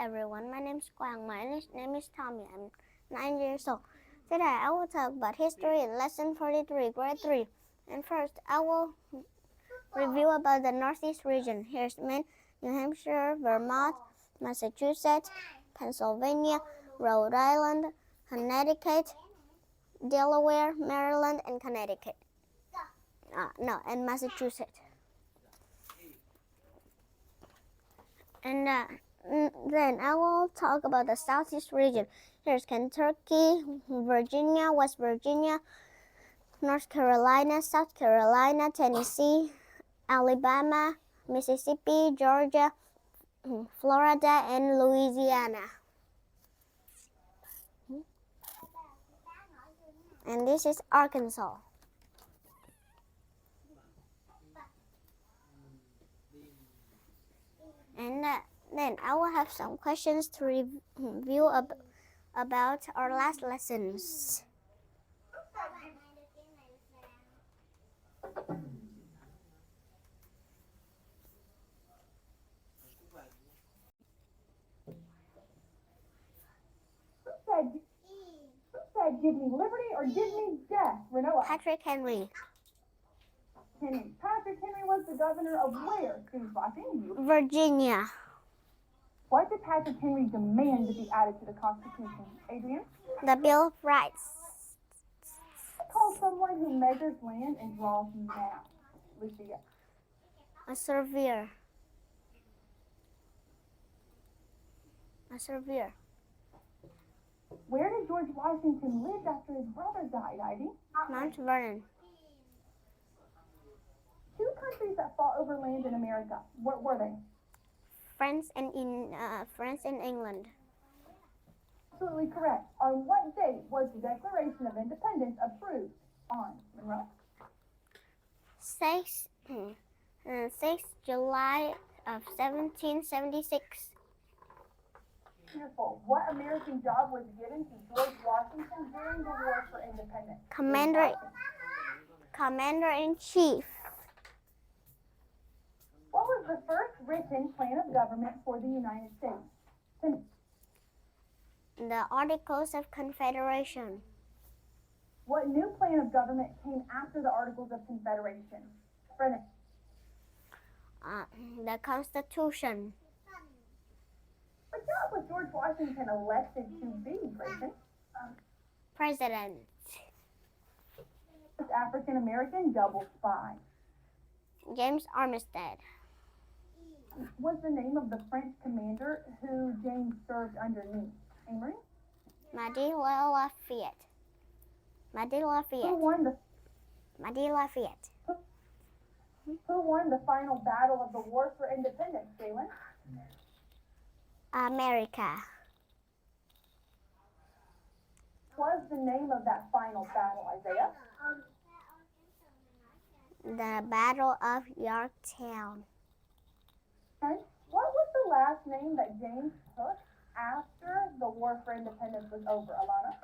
everyone, my name is Quang. My name is Tommy. I'm 9 years old. Today I will talk about history in lesson 43, grade 3. And first, I will review about the Northeast region. Here's Maine, New Hampshire, Vermont, Massachusetts, Pennsylvania, Rhode Island, Connecticut, Delaware, Maryland, and Connecticut. And Massachusetts. And then I will talk about the Southeast region. Here's Kentucky, Virginia, West Virginia, North Carolina, South Carolina, Tennessee, Alabama, Mississippi, Georgia, Florida, and Louisiana. And this is Arkansas. And then I will have some questions to review about our last lessons. Who said give me liberty or give me death? Renoa. Patrick Henry. Patrick Henry was the governor of where? Virginia. What did Patrick Henry demand to be added to the Constitution? Adrian? The Bill of Rights. Call someone who measures land and draws maps. Lucia. A surveyor. A surveyor. Where did George Washington live after his brother died, Ivy? Mount Vernon. Two countries that fought over land in America. What were they? France and England. Absolutely correct. On what date was the Declaration of Independence approved? On, Monroe? 6 July of 1776. Beautiful. What American job was given to George Washington during the War for Independence? Commander-in-Chief. What was the first written plan of government for the United States? The Articles of Confederation. What new plan of government came after the Articles of Confederation? Brennan. The Constitution. What job was George Washington elected to be, Grayson? President. African American double spy. James Armistead. What's the name of the French commander who James served underneath? Amory? Madi Lafayette. Who won the final battle of the War for Independence, Jalen? America. What was the name of that final battle, Isaiah? The Battle of Yorktown. And what was the last name that James took after the War for Independence was over, Alana?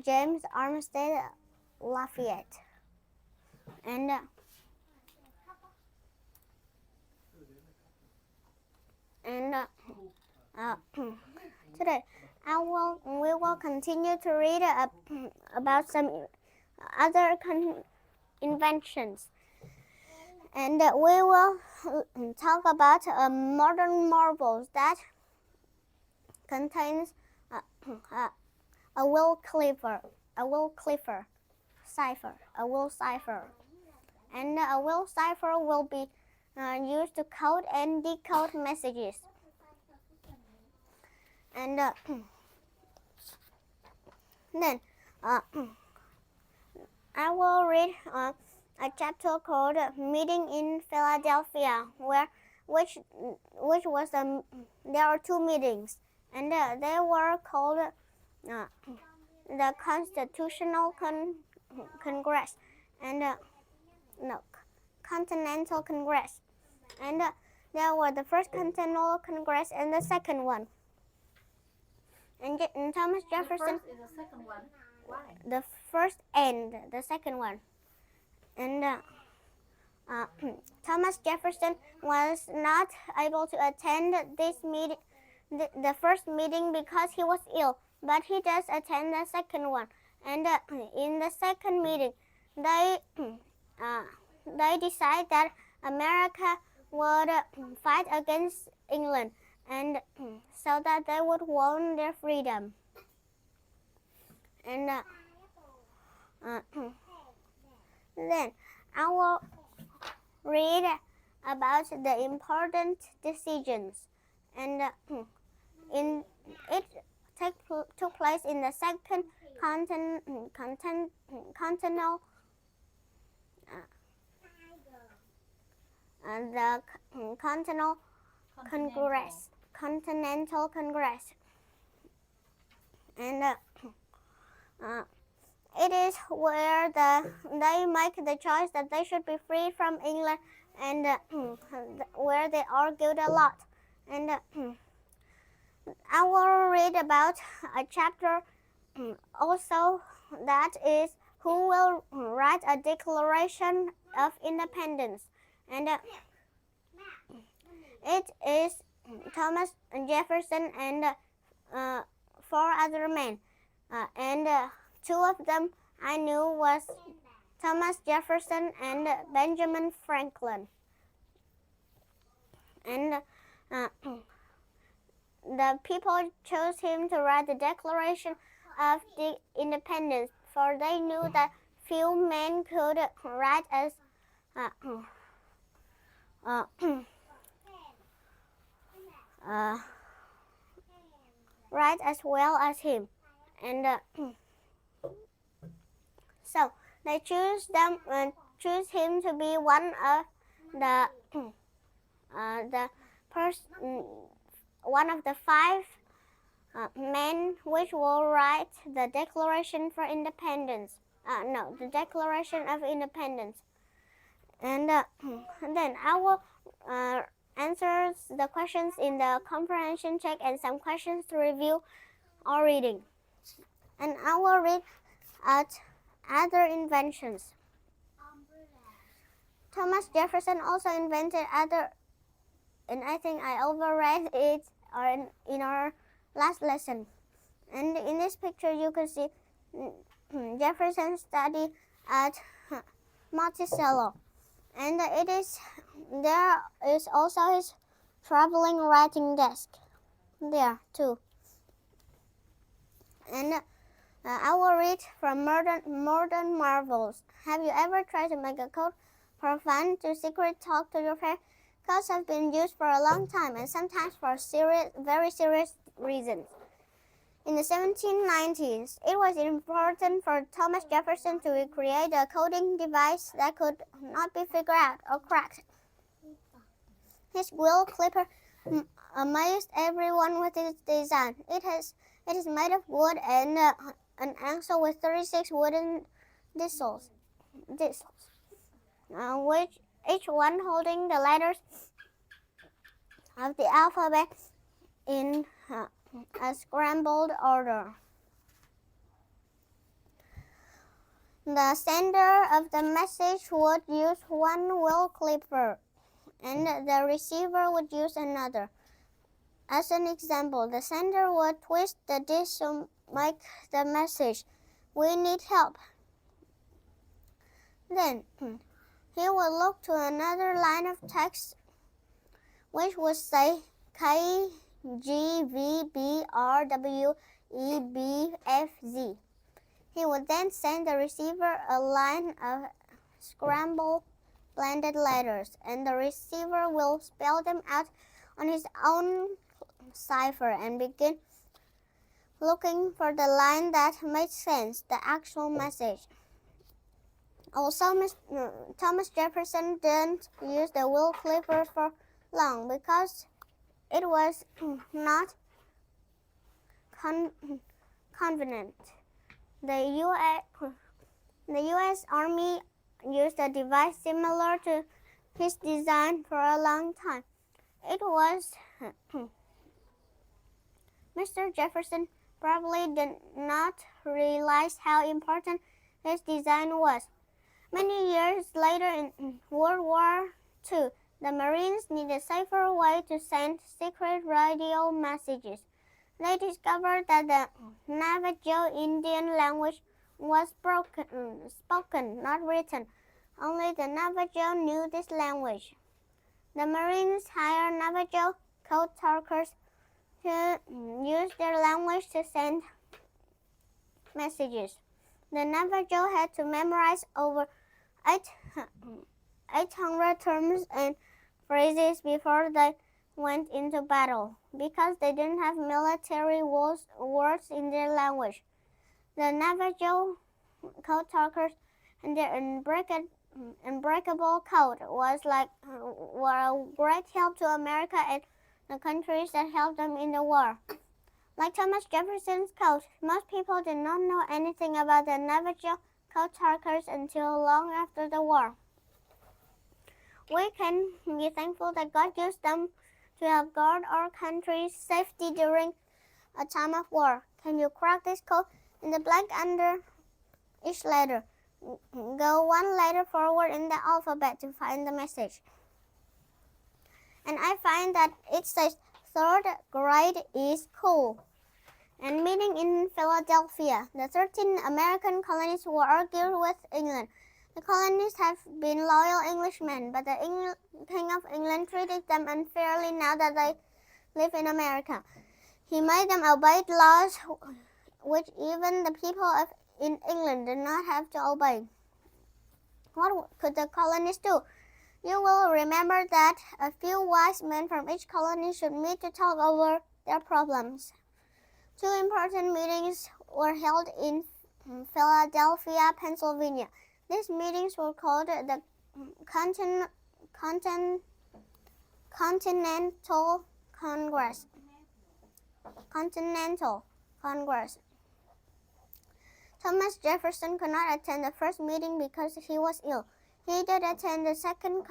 James Armistead Lafayette. And today we will continue to read about some other inventions, and we will talk about modern marbles that contains a will cipher, and a will cipher will be used to code and decode messages. And then I will read a chapter called "Meeting in Philadelphia," which was there are two meetings, and they were called the Constitutional Congress and Continental Congress, and there were the first Continental Congress and the second one. And Thomas Jefferson. The first and the second one. Why? The first and the second one. And Thomas Jefferson was not able to attend this the first meeting because he was ill, but he does attend the second one. And in the second meeting, they decide that America would fight against England, and so that they would win their freedom. And then I will read about the important decisions, and it took place in the second continental Continental Congress, and it is where they make the choice that they should be free from England, and where they argued a lot. And I will read about a chapter also, that is who will write a Declaration of Independence, and it is Thomas Jefferson and 4 other men, and 2 of them I knew was Thomas Jefferson and Benjamin Franklin. And the people chose him to write the Declaration of the Independence, for they knew that few men could write as write as well as him. And so they choose him to be one of one of the 5 men which will write the Declaration for Independence. The Declaration of Independence. And then I will answer the questions in the comprehension check and some questions to review our reading. And I will read out other inventions. Thomas Jefferson also invented other, and I think I overread it in our last lesson. And in this picture you can see Jefferson studied at Monticello, and there is also his traveling writing desk there too. And I will read from Modern Marvels. Have you ever tried to make a code for fun to secret talk to your parents? Codes have been used for a long time, and sometimes for very serious reasons. In the 1790s, it was important for Thomas Jefferson to create a coding device that could not be figured out or cracked. His wheel clipper amazed everyone with its design. It is made of wood and an axle with 36 wooden distils, which each one holding the letters of the alphabet in a scrambled order. The sender of the message would use one wheel clipper, and the receiver would use another. As an example, the sender would twist the disc to make the message, "We need help." Then he would look to another line of text, which would say KGVBRWEBFZ. He would then send the receiver a line of scrambled blended letters, and the receiver will spell them out on his own cipher and begin looking for the line that made sense, the actual message. Also, Thomas Jefferson didn't use the wheel clipper for long because it was not convenient. The U.S. Army used a device similar to his design for a long time. It was Mr. Jefferson probably did not realize how important his design was. Many years later, in World War II, The Marines needed a safer way to send secret radio messages. They discovered that the Navajo Indian language was spoken, not written. Only the Navajo knew this language. The Marines hired Navajo code talkers to use their language to send messages. The Navajo had to memorize over 800 terms and phrases before they went into battle, because they didn't have military words in their language. The Navajo code talkers and their unbreakable code were a great help to America and the countries that helped them in the war. Like Thomas Jefferson's code, most people did not know anything about the Navajo code talkers until long after the war. We can be thankful that God used them to help guard our country's safety during a time of war. Can you crack this code? In the blank under each letter, go one letter forward in the alphabet to find the message. And I find that it says third grade is cool. And meeting in Philadelphia, the 13 American colonists were arguing with England. The colonists have been loyal Englishmen, but the King of England treated them unfairly now that they live in America. He made them obey laws which even the people in England did not have to obey. What could the colonists do? You will remember that a few wise men from each colony should meet to talk over their problems. 2 important meetings were held in Philadelphia, Pennsylvania. These meetings were called the Continental Congress. Thomas Jefferson could not attend the first meeting because he was ill. He did attend the Second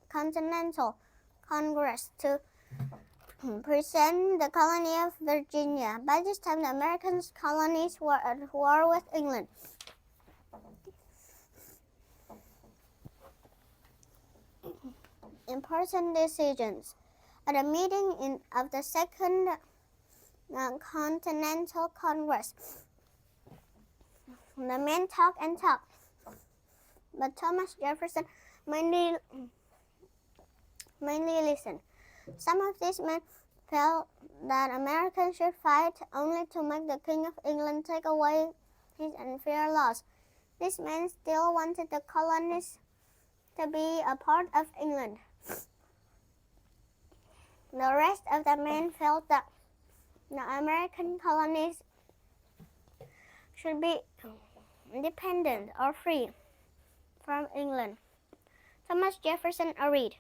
Continental Congress to present the colony of Virginia. By this time, the American colonies were at war with England. Important decisions. At a meeting of the Second Continental Congress, the men talked and talked, but Thomas Jefferson mainly listened. Some of these men felt that Americans should fight only to make the King of England take away his unfair laws. These men still wanted the colonies to be a part of England. The rest of the men felt that the American colonies should be independent or free from England. Thomas Jefferson agreed.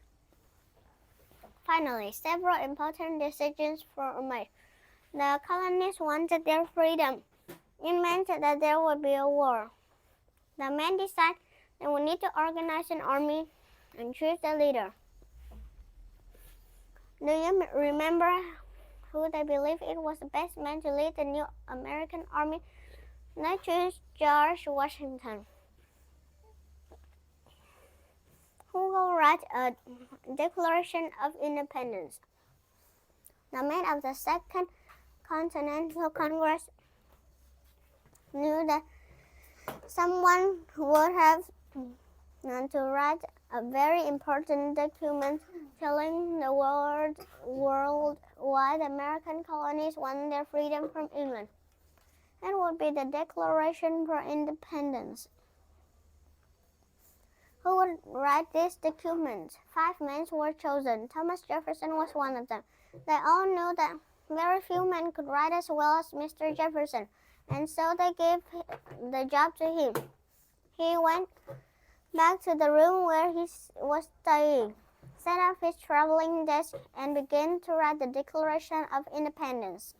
Finally, several important decisions were made. The colonists wanted their freedom. It meant that there would be a war. The men decided they would need to organize an army and choose a leader. Do you remember who they believed it was the best man to lead the new American army? They chose George Washington, who will write a Declaration of Independence. The men of the Second Continental Congress knew that someone would have to write a very important document telling the world why the American colonies won their freedom from England. It would be the Declaration for Independence. Who would write this document? 5 men were chosen. Thomas Jefferson was one of them. They all knew that very few men could write as well as Mr. Jefferson, and so they gave the job to him. He went back to the room where he was staying, set up his traveling desk, and began to write the Declaration of Independence.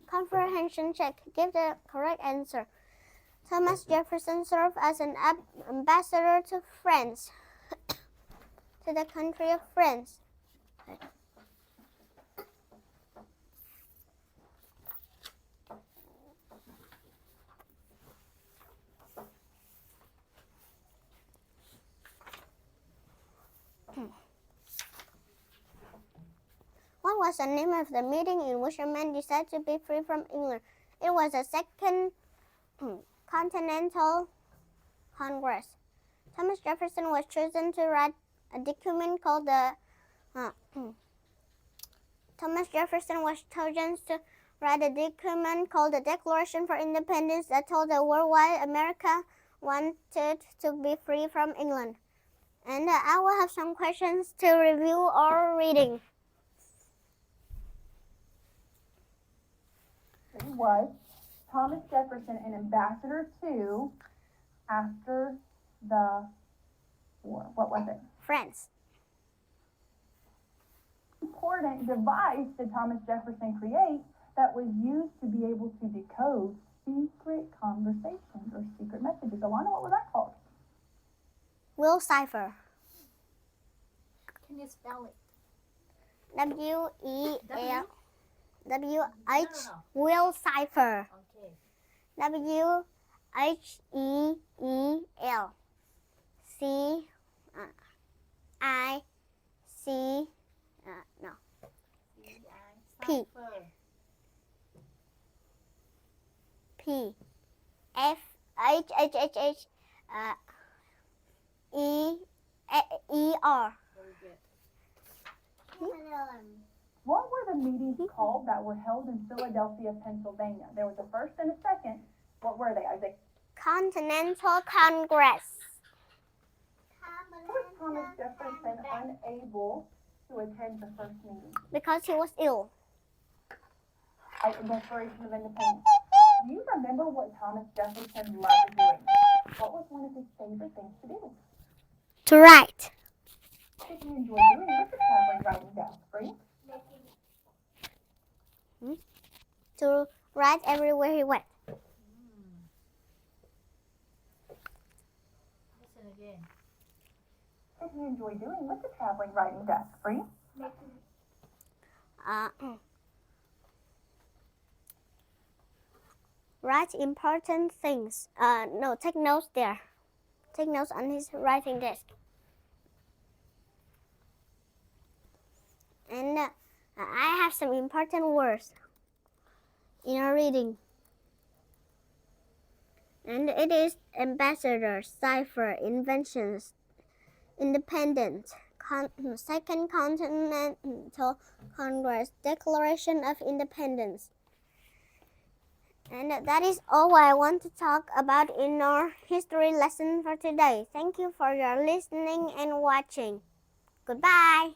Comprehension check. Give the correct answer. Thomas Jefferson served as an ambassador to France, to the country of France. What was the name of the meeting in which a man decided to be free from England? It was the Second Continental Congress. Thomas Jefferson was chosen to write a document called the Declaration for Independence that told the world why America wanted to be free from England. And I will have some questions to review our reading. Was Thomas Jefferson an ambassador to after the war? What was it? France. Important device did Thomas Jefferson create that was used to be able to decode secret conversations or secret messages? Alana, what was that called? Will cipher. Can you spell it? W-E-L. W? W-H. No. Will cipher. Okay. W-H-E-E-L. C-I-C. No. P. Cipher. P. F-H-H-H-H. E-E-R. Very good. What were the meetings called that were held in Philadelphia, Pennsylvania? There was a first and a second. What were they, Isaac? Continental Congress. Was Thomas Jefferson unable to attend the first meeting? Because he was ill. Declaration of Independence. Do you remember what Thomas Jefferson loved doing? What was one of his favorite things to do? To write. What did he enjoy doing with the traveling writing desk, Bree? To write everywhere he went. Listen again. What did he enjoy doing with the traveling writing desk, Bree? Write important things. No, take notes there. Take notes on his writing desk. And I have some important words in our reading. And it is ambassador, cipher, inventions, independent, Second Continental Congress, Declaration of Independence. And that is all I want to talk about in our history lesson for today. Thank you for your listening and watching. Goodbye.